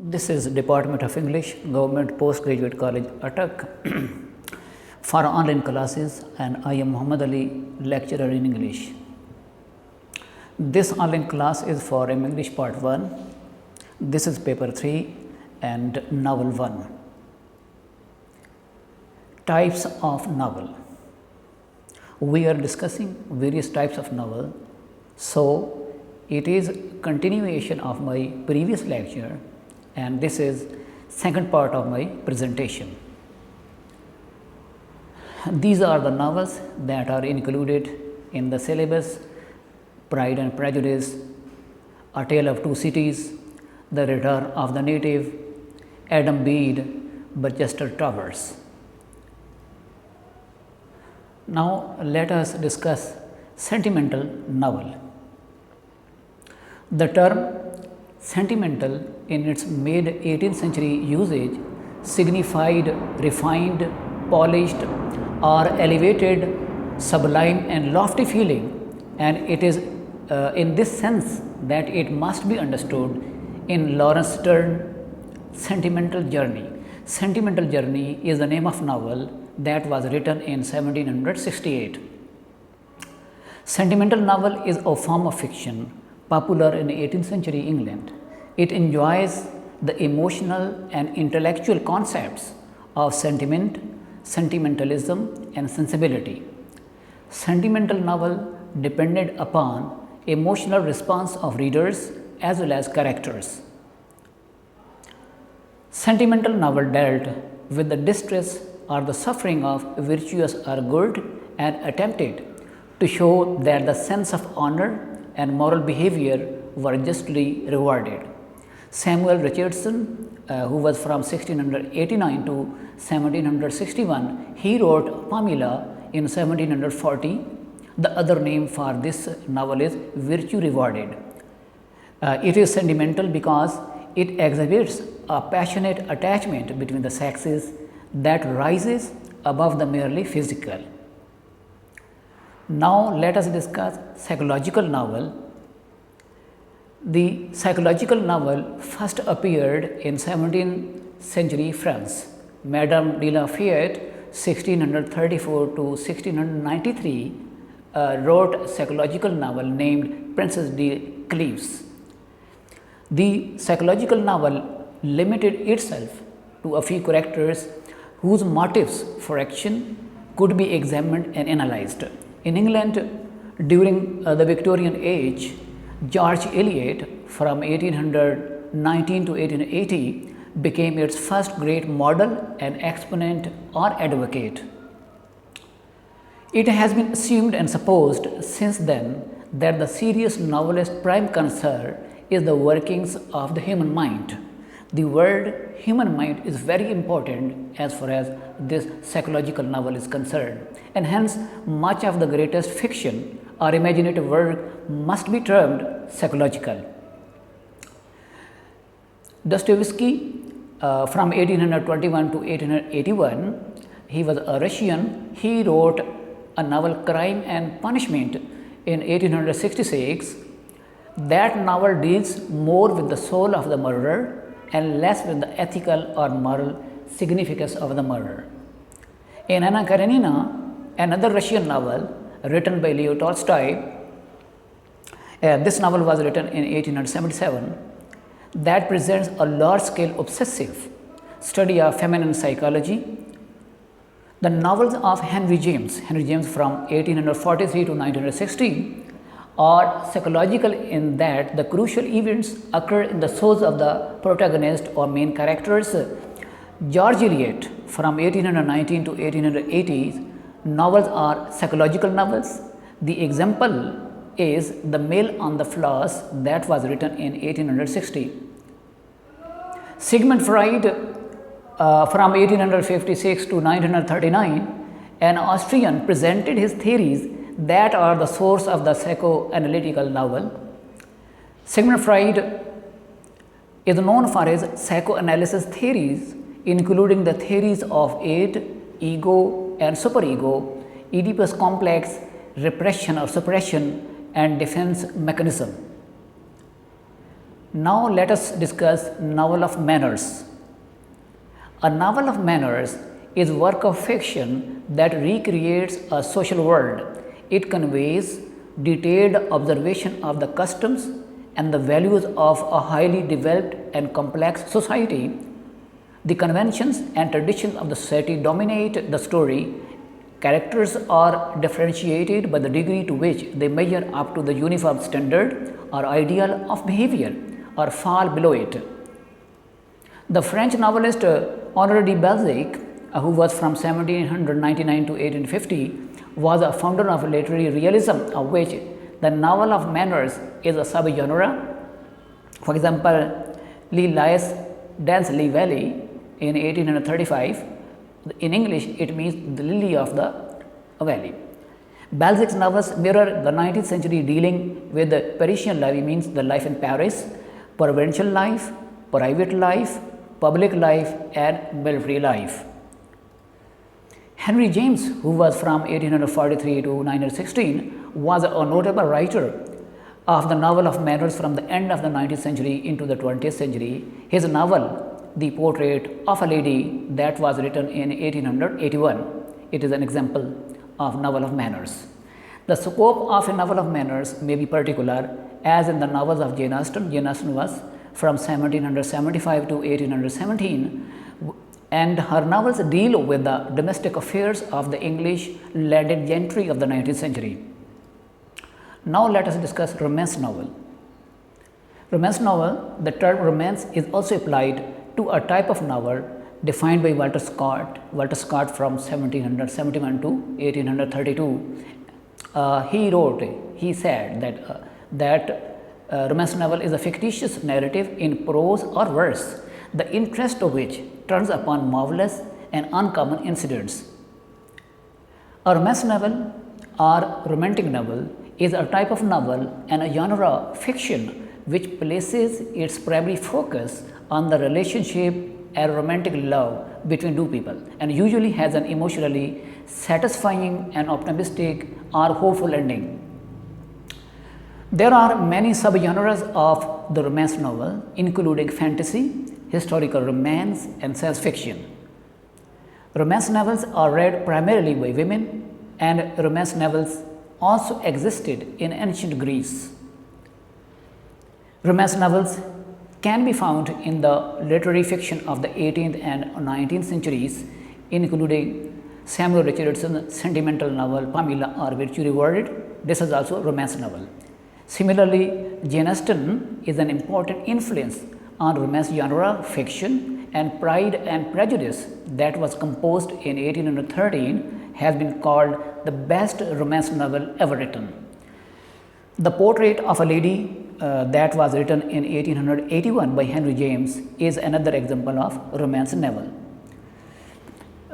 This is Department of English, Government Postgraduate College, Atak for online classes, and I am Muhammad Ali, lecturer in English. This online class is for English Part 1. This is Paper 3 and Novel 1. Types of novel. We are discussing various types of novel. So, it is continuation of my previous lecture, and this is second part of my presentation. These are the novels that are included in the syllabus: Pride and Prejudice, A Tale of Two Cities, The Return of the Native, Adam Bede, Barchester Towers. Now, let us discuss sentimental novel. The term sentimental in its mid 18th century usage signified refined, polished or elevated, sublime and lofty feeling, and it is in this sense that it must be understood in Lawrence Stern's Sentimental Journey. Sentimental Journey is the name of novel that was written in 1768. Sentimental novel is a form of fiction popular in 18th century England. It enjoys the emotional and intellectual concepts of sentiment, sentimentalism and sensibility. Sentimental novel depended upon emotional response of readers as well as characters. Sentimental novel dealt with the distress or the suffering of virtuous or good and attempted to show that the sense of honor and moral behavior were justly rewarded. Samuel Richardson, who was from 1689 to 1761, he wrote Pamela in 1740. The other name for this novel is Virtue Rewarded. It is sentimental because it exhibits a passionate attachment between the sexes that rises above the merely physical. Now, let us discuss psychological novel. The psychological novel first appeared in 17th century France. Madame de la Fayette, 1634 to 1693, wrote a psychological novel named Princess de Cleves. The psychological novel limited itself to a few characters whose motives for action could be examined and analyzed. In England, during the Victorian age, George Eliot from 1819 to 1880 became its first great model and exponent or advocate. It has been assumed and supposed since then that the serious novelist's prime concern is the workings of the human mind. The word human mind is very important as far as this psychological novel is concerned, and hence much of the greatest fiction or imaginative work must be termed psychological. Dostoevsky, from 1821 to 1881, he was a Russian. He wrote a novel Crime and Punishment in 1866. That novel deals more with the soul of the murderer and less with the ethical or moral significance of the murder. In Anna Karenina, another Russian novel written by Leo Tolstoy, this novel was written in 1877, that presents a large-scale obsessive study of feminine psychology. The novels of Henry James from 1843 to 1916, are psychological in that the crucial events occur in the souls of the protagonist or main characters. George Eliot from 1819 to 1880 novels are psychological novels. The example is The Mail on the Floss that was written in 1860. Sigmund Freud from 1856 to 1939, an Austrian, presented his theories that are the source of the psychoanalytical novel. Sigmund Freud is known for his psychoanalysis theories, including the theories of id, ego and superego, Oedipus complex, repression or suppression and defense mechanism. Now let us discuss novel of manners. A novel of manners is work of fiction that recreates a social world. It conveys detailed observation of the customs and the values of a highly developed and complex society. The conventions and traditions of the society dominate the story. Characters are differentiated by the degree to which they measure up to the uniform standard or ideal of behavior or fall below it. The French novelist Honoré de Balzac, who was from 1799 to 1850, was a founder of literary realism, of which the novel of manners is a subgenre. For example, Le Lys dans la Vallée in 1835, in English it means the lily of the valley. Balzac's novels mirror the 19th century, dealing with the Parisian life, means the life in Paris, provincial life, private life, public life and military life. Henry James, who was from 1843 to 1916, was a notable writer of the novel of manners from the end of the 19th century into the 20th century. His novel, The Portrait of a Lady, that was written in 1881, it is an example of novel of manners. The scope of a novel of manners may be particular, as in the novels of Jane Austen. Jane Austen was from 1775 to 1817, and her novels deal with the domestic affairs of the English landed gentry of the 19th century. Now let us discuss romance novel. Romance novel, the term romance is also applied to a type of novel defined by Walter Scott. Walter Scott from 1771 to 1832. He said that romance novel is a fictitious narrative in prose or verse, the interest of which turns upon marvelous and uncommon incidents. A romance novel or romantic novel is a type of novel and a genre of fiction which places its primary focus on the relationship and romantic love between two people, and usually has an emotionally satisfying and optimistic or hopeful ending. There are many subgenres of the romance novel, including fantasy, historical romance and science fiction. Romance novels are read primarily by women, and romance novels also existed in ancient Greece. Romance novels can be found in the literary fiction of the 18th and 19th centuries, including Samuel Richardson's sentimental novel Pamela or Virtue Rewarded. This is also a romance novel. Similarly, Jane Austen is an important influence on romance genre fiction, and Pride and Prejudice, that was composed in 1813, has been called the best romance novel ever written. The Portrait of a Lady, that was written in 1881 by Henry James, is another example of romance novel.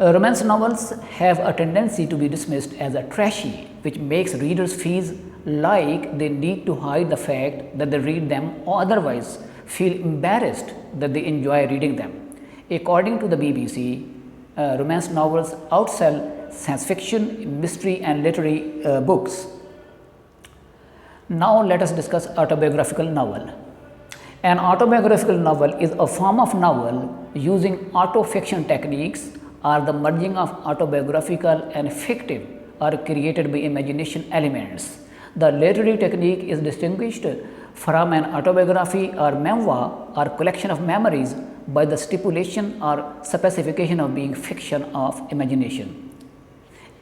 Romance novels have a tendency to be dismissed as a trashy, which makes readers feel like they need to hide the fact that they read them, or otherwise feel embarrassed that they enjoy reading them. According to the BBC, romance novels outsell science fiction, mystery and literary books. Now let us discuss autobiographical novel. An autobiographical novel is a form of novel using autofiction techniques, or the merging of autobiographical and fictive or created by imagination elements. The literary technique is distinguished from an autobiography or memoir or collection of memories by the stipulation or specification of being fiction of imagination.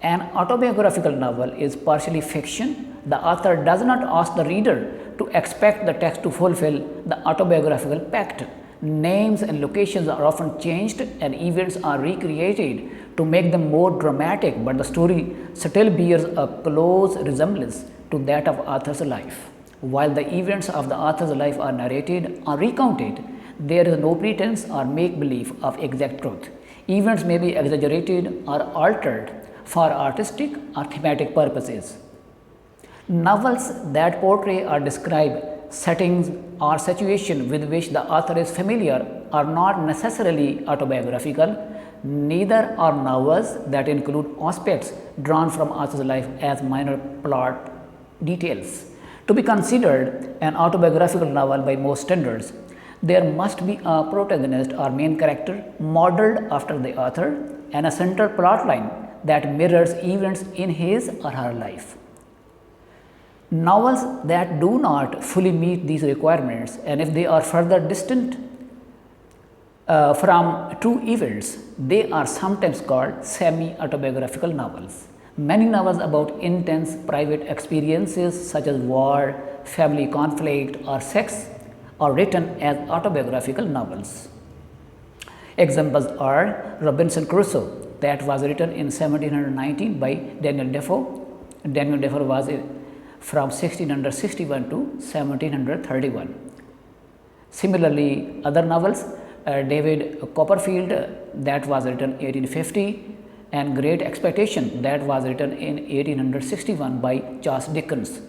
An autobiographical novel is partially fiction. The author does not ask the reader to expect the text to fulfill the autobiographical pact. Names and locations are often changed and events are recreated to make them more dramatic, but the story still bears a close resemblance to that of author's life. While the events of the author's life are narrated or recounted, there is no pretense or make-believe of exact truth. Events may be exaggerated or altered for artistic or thematic purposes. Novels that portray or describe settings or situations with which the author is familiar are not necessarily autobiographical. Neither are novels that include aspects drawn from author's life as minor plot details. To be considered an autobiographical novel by most standards, there must be a protagonist or main character modeled after the author and a central plot line that mirrors events in his or her life. Novels that do not fully meet these requirements, and if they are further distant from true events, they are sometimes called semi-autobiographical novels. Many novels about intense private experiences such as war, family conflict or sex are written as autobiographical novels. Examples are Robinson Crusoe, that was written in 1719 by Daniel Defoe. Daniel Defoe was from 1661 to 1731. Similarly, other novels, David Copperfield, that was written 1850, and Great Expectation, that was written in 1861 by Charles Dickens.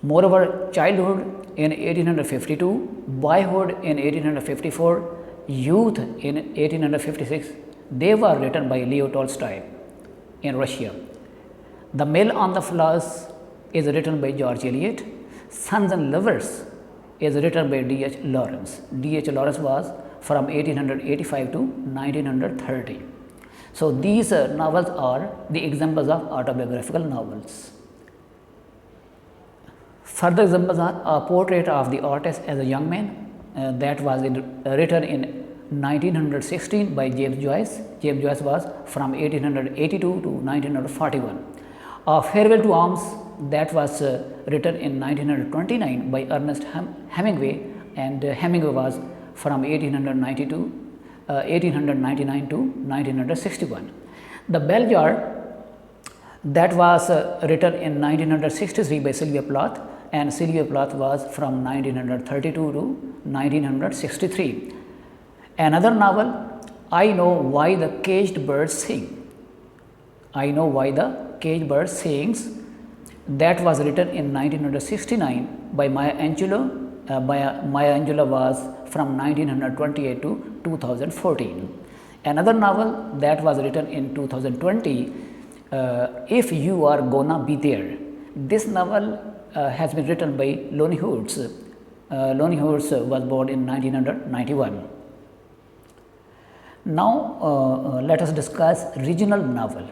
Moreover, Childhood in 1852, Boyhood in 1854, Youth in 1856, they were written by Leo Tolstoy in Russia. The Mill on the Floors is written by George Eliot. Sons and Lovers is written by D. H. Lawrence. D. H. Lawrence was from 1885 to 1930. So, these novels are the examples of autobiographical novels. Further examples are A Portrait of the Artist as a Young Man, that was written in 1916 by James Joyce. James Joyce was from 1882 to 1941. A Farewell to Arms, that was written in 1929 by Ernest Hemingway, and Hemingway was from 1899 to 1961. The Bell Jar, that was written in 1963 by Sylvia Plath, and Sylvia Plath was from 1932 to 1963. Another novel, I Know Why the Caged Bird Sing. I Know Why the Caged Bird Sings, that was written in 1969 by Maya Angelou. Maya Angelou was from 1928 to 2014. Another novel that was written in 2020, If You Are Gonna Be There. This novel has been written by Lonnie Hoods. Lonnie Hoods was born in 1991. Now, let us discuss regional novel.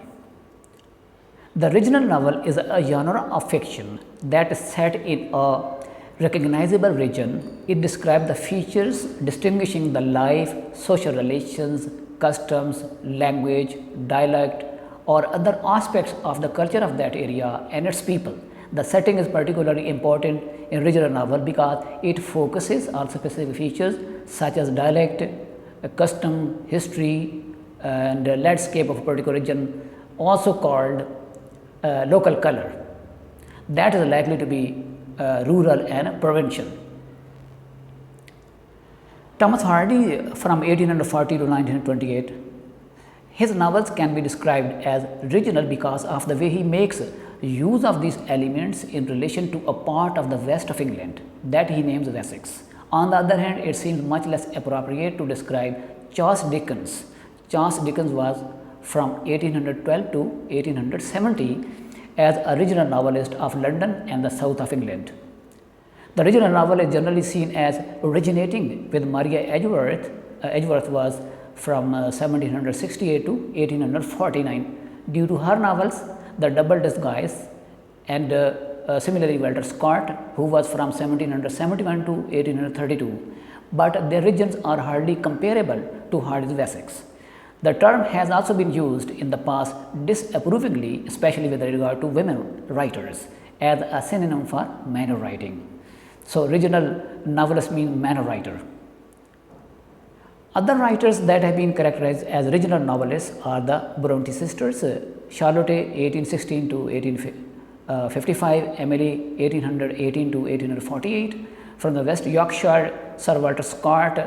The regional novel is a genre of fiction that is set in a recognizable region. It describes the features distinguishing the life, social relations, customs, language, dialect or other aspects of the culture of that area and its people. The setting is particularly important in regional novel because it focuses on specific features such as dialect, custom, history and landscape of a particular region, also called local color, that is likely to be rural and provincial. Thomas Hardy from 1840 to 1928, his novels can be described as regional because of the way he makes use of these elements in relation to a part of the west of England that he names Wessex. On the other hand, it seems much less appropriate to describe Charles Dickens. Charles Dickens was from 1812 to 1870 as a regional novelist of London and the south of England. The regional novel is generally seen as originating with Maria Edgeworth. Edgeworth was from 1768 to 1849 due to her novels The Double Disguise and similarly Walter Scott, who was from 1771 to 1832, but their regions are hardly comparable to Hardy's Wessex. The term has also been used in the past disapprovingly, especially with regard to women writers, as a synonym for manor writing. So, regional novelist means manor writer. Other writers that have been characterized as regional novelists are the Bronte sisters, Charlotte 1816 to 1855, Emily 1818 to 1848. From the West Yorkshire, Sir Walter Scott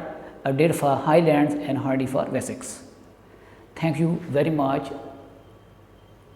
did for Highlands and Hardy for Wessex. Thank you very much.